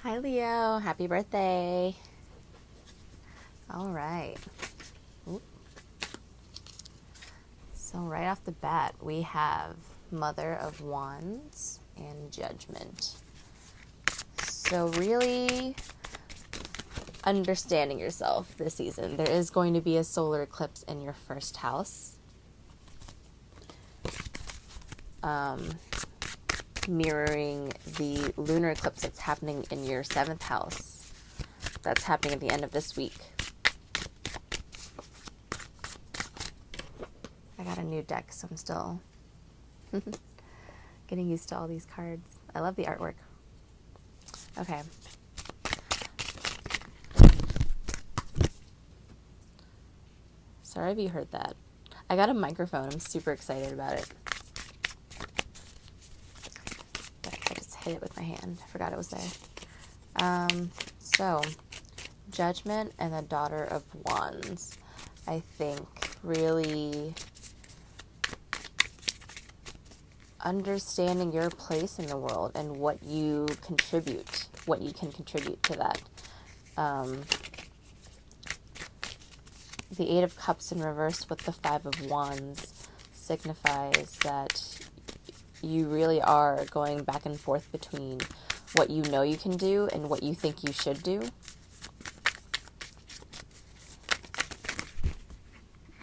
Hi, Leo. Happy birthday. All right. Oop. So right off the bat, we have Mother of Wands and Judgment. So really understanding yourself this season. There is going to be a solar eclipse in your first house. Mirroring the lunar eclipse that's happening in your 7th house. That's happening at the end of this week. I got a new deck, so I'm still getting used to all these cards. I love the artwork. Okay. Sorry if you heard that. I got a microphone. I'm super excited about it. I just hit it with my hand. I forgot it was there. So, Judgment and the Daughter of Wands. I think really understanding your place in the world and what you contribute, what you can contribute to that. The Eight of Cups in reverse with the Five of Wands signifies that you really are going back and forth between what you know you can do and what you think you should do.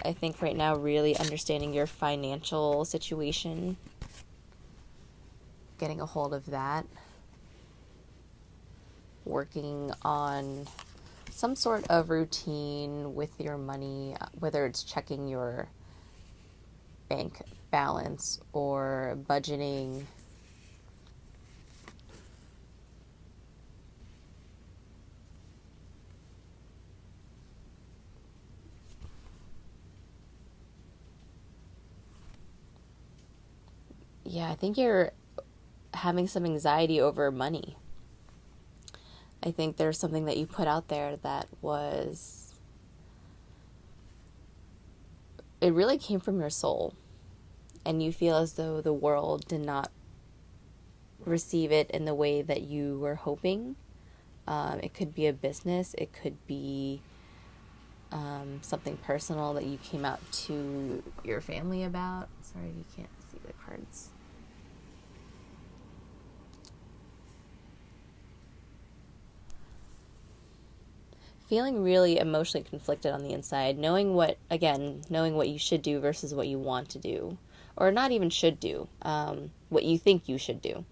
I think right now really understanding your financial situation, getting a hold of that, working on some sort of routine with your money, whether it's checking your bank balance or budgeting. Yeah, I think you're having some anxiety over money. I think there's something that you put out there that it really came from your soul, and you feel as though the world did not receive it in the way that you were hoping. It could be a business, it could be something personal that you came out to your family about. Sorry, you can't see the cards. Feeling really emotionally conflicted on the inside, knowing what you should do versus what you want to do, or not even should do, what you think you should do.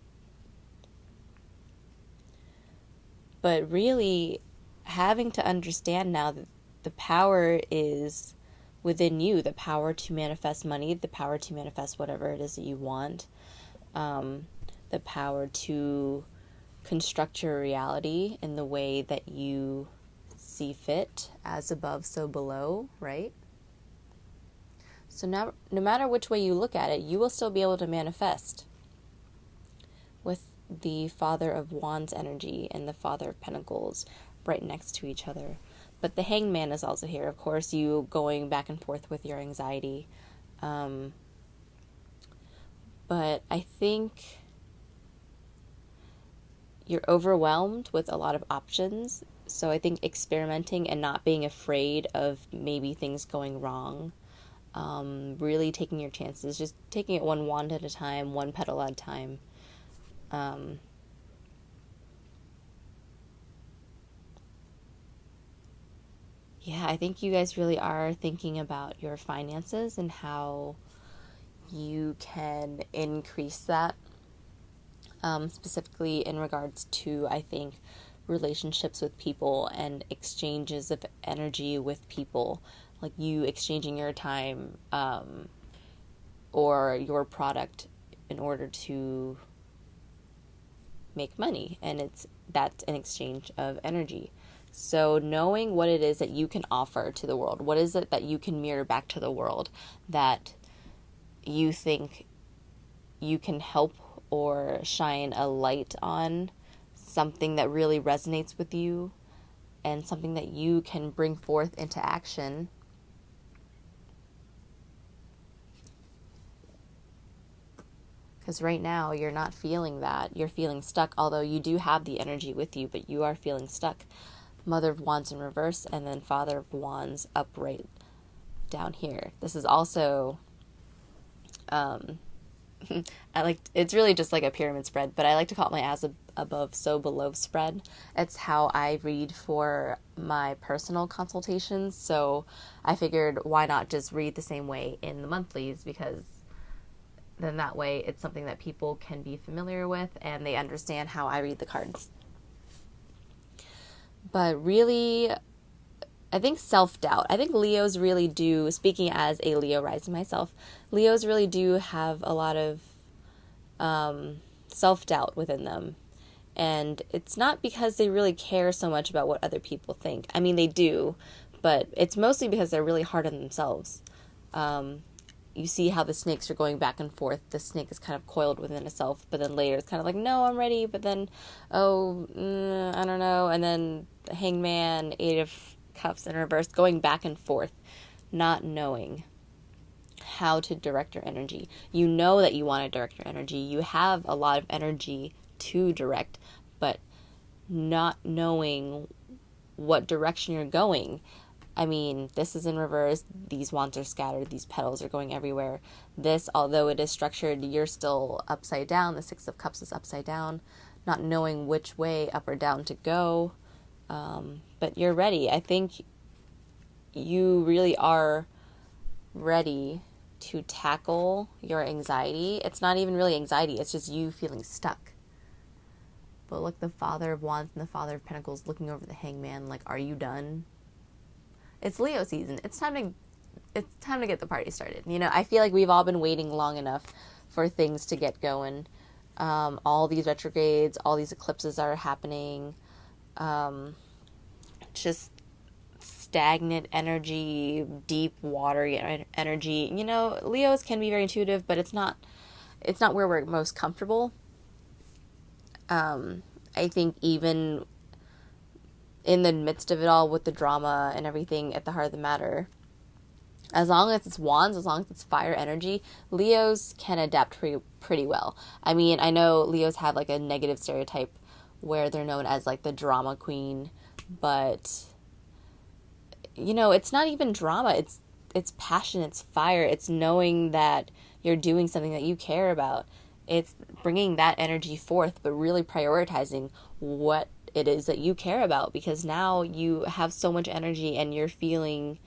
But really having to understand now that the power is within you, the power to manifest money, the power to manifest whatever it is that you want, the power to construct your reality in the way that you see fit, as above, so below, right? So now, no matter which way you look at it, you will still be able to manifest with the Father of Wands energy and the Father of Pentacles right next to each other. But the Hanged Man is also here. Of course, you going back and forth with your anxiety. But I think you're overwhelmed with a lot of options. So I think experimenting and not being afraid of maybe things going wrong, really taking your chances, just taking it one wand at a time, one petal at a time. Yeah, I think you guys really are thinking about your finances and how you can increase that, specifically in regards to, I think, relationships with people and exchanges of energy with people, like you exchanging your time or your product in order to make money, and that's an exchange of energy. So knowing what it is that you can offer to the world, what is it that you can mirror back to the world that you think you can help or shine a light on, something that really resonates with you and something that you can bring forth into action. Because right now you're not feeling that. You're feeling stuck, although you do have the energy with you, but you are feeling stuck. Mother of Wands in reverse, and then Father of Wands upright down here. This is also, it's really just like a pyramid spread, but I like to call it my as above, so below spread. It's how I read for my personal consultations, so I figured why not just read the same way in the monthlies, because then that way it's something that people can be familiar with and they understand how I read the cards. But really, I think self-doubt. I think Leos really do, speaking as a Leo rising myself, Leos really do have a lot of self-doubt within them. And it's not because they really care so much about what other people think. I mean, they do, but it's mostly because they're really hard on themselves. You see how the snakes are going back and forth. The snake is kind of coiled within itself, but then later it's kind of like, no, I'm ready, but then, I don't know. And then the Hangman, Eight of Cups in reverse, going back and forth, not knowing how to direct your energy. You know that you want to direct your energy. You have a lot of energy to direct, but not knowing what direction you're going. I mean, this is in reverse. These wands are scattered. These petals are going everywhere. This, although it is structured, you're still upside down. The Six of Cups is upside down, not knowing which way up or down to go. But you're ready. I think you really are ready to tackle your anxiety. It's not even really anxiety. It's just you feeling stuck. But look, the Father of Wands and the Father of Pentacles looking over the Hangman, like, are you done? It's Leo season. It's time to get the party started. You know, I feel like we've all been waiting long enough for things to get going. All these retrogrades, all these eclipses are happening. Just stagnant energy, deep, watery energy. You know, Leos can be very intuitive, but it's not where we're most comfortable. I think even in the midst of it all, with the drama and everything at the heart of the matter, as long as it's wands, as long as it's fire energy, Leos can adapt pretty well. I mean, I know Leos have like a negative stereotype where they're known as like the drama queen, but you know, it's not even drama. It's passion, it's fire, it's knowing that you're doing something that you care about. It's bringing that energy forth, but really prioritizing what it is that you care about, because now you have so much energy and you're feeling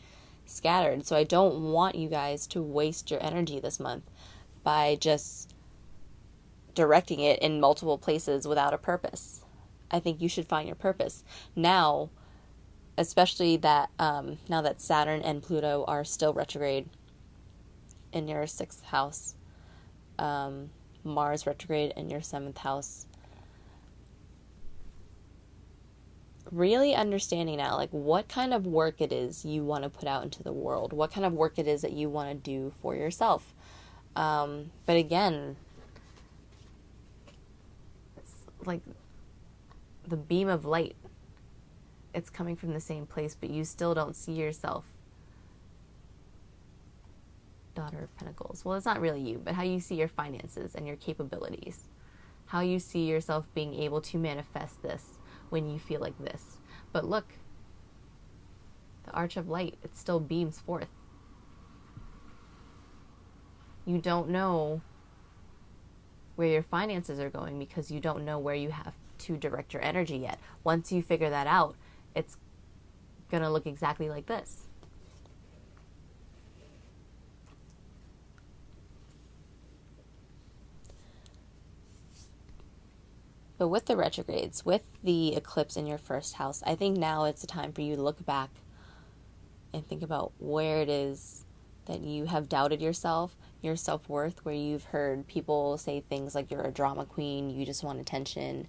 scattered. So I don't want you guys to waste your energy this month by just directing it in multiple places without a purpose. I think you should find your purpose now, especially that now that Saturn and Pluto are still retrograde in your 6th house, Mars retrograde in your 7th house. Really understanding now, like, what kind of work it is you want to put out into the world, what kind of work it is that you want to do for yourself. But again, it's like the beam of light. It's coming from the same place, but you still don't see yourself. Daughter of Pentacles. Well, it's not really you, but how you see your finances and your capabilities. How you see yourself being able to manifest this when you feel like this. But look, the Arch of Light, it still beams forth. You don't know where your finances are going because you don't know where you have to direct your energy yet. Once you figure that out, it's going to look exactly like this. But with the retrogrades, with the eclipse in your 1st house, I think now it's the time for you to look back and think about where it is that you have doubted yourself, your self-worth, where you've heard people say things like you're a drama queen, you just want attention,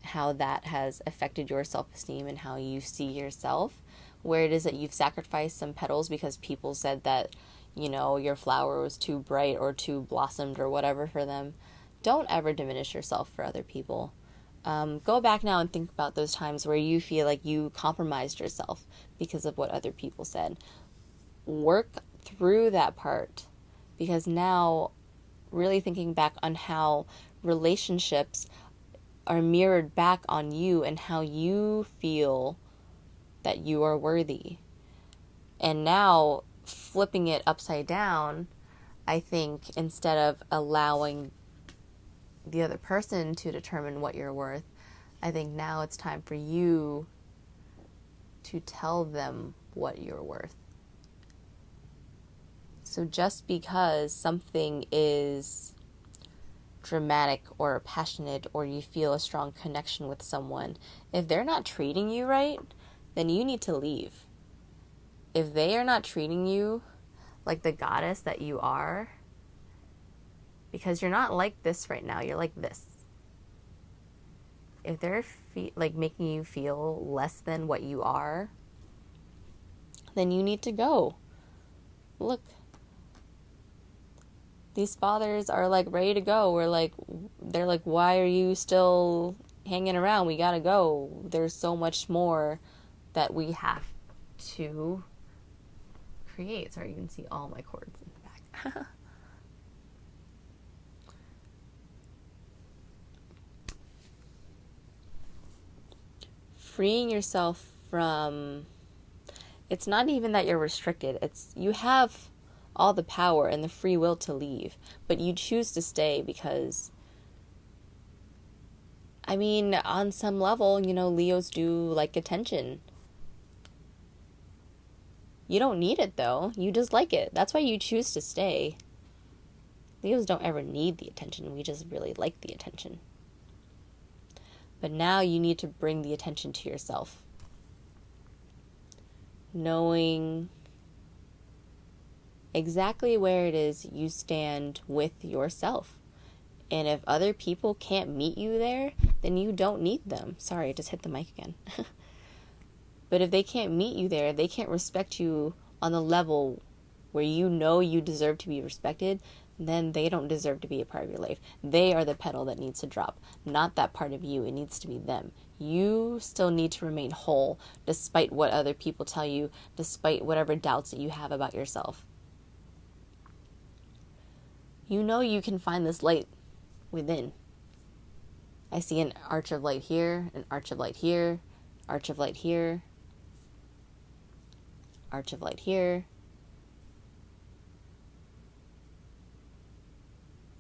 how that has affected your self-esteem and how you see yourself, where it is that you've sacrificed some petals because people said that, you know, your flower was too bright or too blossomed or whatever for them. Don't ever diminish yourself for other people. Go back now and think about those times where you feel like you compromised yourself because of what other people said. Work through that part, because now really thinking back on how relationships are mirrored back on you and how you feel that you are worthy. And now flipping it upside down, I think instead of allowing the other person to determine what you're worth, I think now it's time for you to tell them what you're worth. So just because something is dramatic or passionate or you feel a strong connection with someone, if they're not treating you right, then you need to leave. If they are not treating you like the goddess that you are, because you're not like this right now, you're like this. If they're like making you feel less than what you are, then you need to go. Look, these fathers are like ready to go. They're like, why are you still hanging around? We gotta go. There's so much more that we have to create. Sorry, you can see all my cords in the back. Freeing yourself from, it's not even that you're restricted. It's you have all the power and the free will to leave, but you choose to stay because, I mean, on some level, Leos do like attention. You don't need it though. You just like it. That's why you choose to stay. Leos don't ever need the attention. We just really like the attention. But now you need to bring the attention to yourself. Knowing exactly where it is you stand with yourself. And if other people can't meet you there, then you don't need them. Sorry, I just hit the mic again. But if they can't meet you there, they can't respect you on the level where you deserve to be respected, then they don't deserve to be a part of your life. They are the petal that needs to drop, not that part of you. It needs to be them. You still need to remain whole, despite what other people tell you, despite whatever doubts that you have about yourself. You can find this light within. I see an arch of light here, an arch of light here, arch of light here, arch of light here.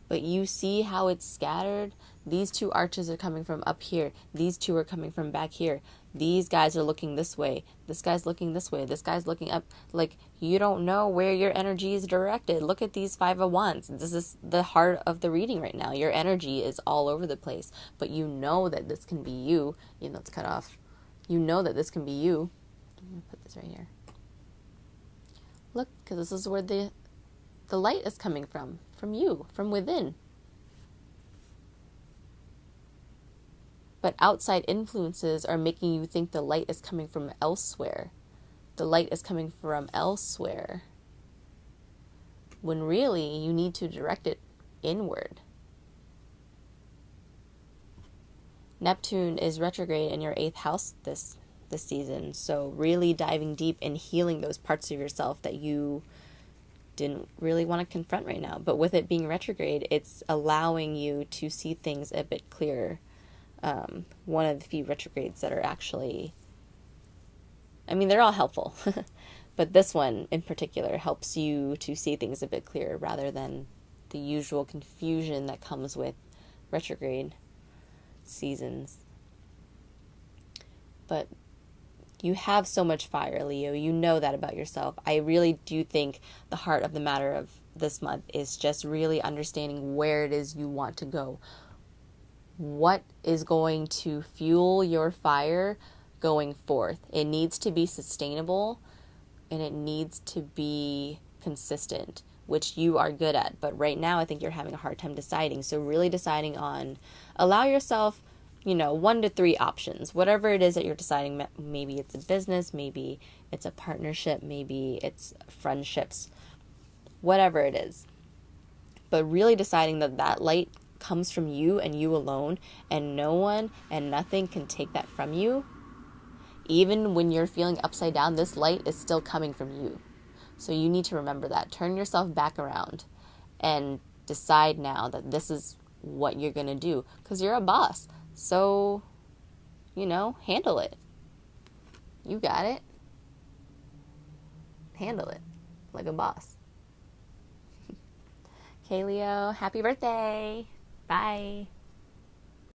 But you see how it's scattered? These two arches are coming from up here. These two are coming from back here. These guys are looking this way. This guy's looking this way. This guy's looking up. Like, you don't know where your energy is directed. Look at these 5 of Wands. This is the heart of the reading right now. Your energy is all over the place. But you know that this can be you. It's cut off. You know that this can be you. I'm going to put this right here. Look, because this is where the light is coming from you, from within. But outside influences are making you think the light is coming from elsewhere. The light is coming from elsewhere. When really, you need to direct it inward. Neptune is retrograde in your 8th house this season. So really diving deep and healing those parts of yourself that you didn't really want to confront right now. But with it being retrograde, it's allowing you to see things a bit clearer. One of the few retrogrades that are actually, they're all helpful, but this one in particular helps you to see things a bit clearer rather than the usual confusion that comes with retrograde seasons. But you have so much fire, Leo. You know that about yourself. I really do think the heart of the matter of this month is just really understanding where it is you want to go. What is going to fuel your fire going forth? It needs to be sustainable and it needs to be consistent, which you are good at. But right now, I think you're having a hard time deciding. So really deciding on, allow yourself 1 to 3 options, whatever it is that you're deciding. Maybe it's a business, maybe it's a partnership, maybe it's friendships, whatever it is. But really deciding that light comes from you and you alone, and no one and nothing can take that from you. Even when you're feeling upside down, this light is still coming from you. So you need to remember that. Turn yourself back around and decide now that this is what you're going to do, because you're a boss. So, handle it. You got it. Handle it like a boss. Okay, Leo, happy birthday. Bye.